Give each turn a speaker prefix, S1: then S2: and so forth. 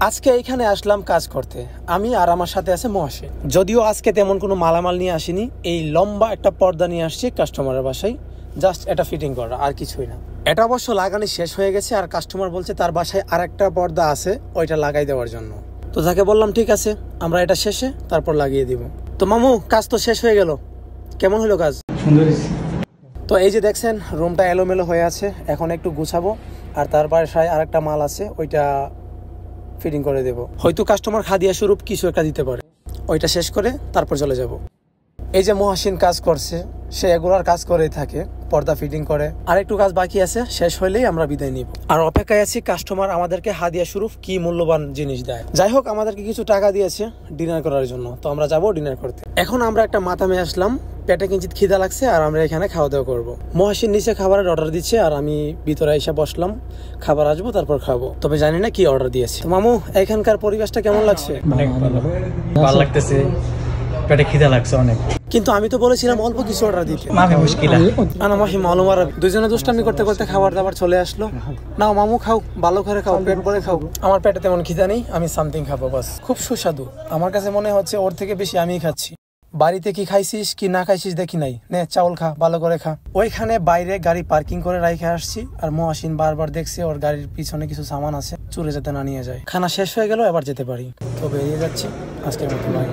S1: আজকে এইখানে আসলাম কাজ করতে, আমি আর আমার সাথে আছে মহাশয়। যদিও আজকে তেমন কোনো মালামাল নিয়ে আসিনি, এই লম্বা একটা পর্দা নিয়ে আসছি কাস্টমারের বাসায়, জাস্ট এটা ফিটিং করা, আর কিছুই না। এটা অবশ্য লাগানো শেষ হয়ে গেছে, আর কাস্টমার বলছে তার বাসায় আর একটা পর্দা আছে, ওইটা লাগাই দেওয়ার জন্য। তো তাকে বললাম ঠিক আছে, আমরা এটা শেষে তারপর লাগিয়ে দিব। তো মামু, কাজ তো শেষ হয়ে গেল, কেমন হলো কাজ?
S2: সুন্দর।
S1: তো এই যে দেখছেন রুমটা এলোমেলো হয়ে আছে, এখন একটু গুছাবো, আর তার বাসায় আর একটা মাল আছে, ওইটা ফিটিং করে দেব। হয়তো কাস্টমার হাদিয়া স্বরূপ কিছু একটা দিতে পারে, ওইটা শেষ করে তারপর চলে যাব। এই যে মহাসিন কাজ করছে, সে এগুলার কাজ করেই থাকে, পর্দা ফিটিং করে। আর একটু কাজ বাকি আছে, শেষ হইলেই আমরা বিদায় নিব। আর অপেক্ষায় আছি কাস্টমার আমাদেরকে হাদিয়া স্বরূপ কি মূল্যবান জিনিস দেয়। যাই হোক, আমাদেরকে কিছু টাকা দিয়েছে ডিনার করার জন্য, তো আমরা যাব ডিনার করতে। এখন আমরা একটা মাতামে আসলাম, পেটে কিঞ্চিত খিদা লাগছে, আর আমরা এখানে খাওয়া দাওয়া করবো। মহাসিন নিচে খাবারের অর্ডার দিচ্ছে, আর আমি ভিতরে এসে বসলাম, খাবার আসবো তারপর খাবো। তবে জানি না কি অর্ডার দিয়েছে। মামু, এখানকার পরিবেশটা কেমন লাগছে?
S2: অনেক ভালো লাগতেছে, পেটে খিদা লাগছে অনেক।
S1: কিন্তু আমি তো বলেছিলাম অল্প কিছু অর্ডার দিতে।
S2: মাফি মুশকিল।
S1: দুজনে দুষ্টামি করতে করতে খাবার দাবার চলে আসলো। নাও মামু, খাও, ভালো করে খাও, পেট ভরে খাও। আমার পেটে তেমন খিদা নেই, আমি সামথিং খাবো বাস। খুব সুস্বাদু, আমার কাছে মনে হচ্ছে ওর থেকে বেশি আমিই খাচ্ছি। বাড়িতে কি খাইছিস কি না খাইছিস দেখি নাই, নে চাউল খা, ভালো করে খা। ওইখানে বাইরে গাড়ি পার্কিং করে রাইখে আসছি, আর মহাসিন বারবার দেখছে ওর গাড়ির পিছনে কিছু সামান আছে, চুরে যাতে না নিয়ে যায়। খানা শেষ হয়ে গেল, এবার যেতে পারি। তো বেরিয়ে যাচ্ছি, আজকের মতো নয়।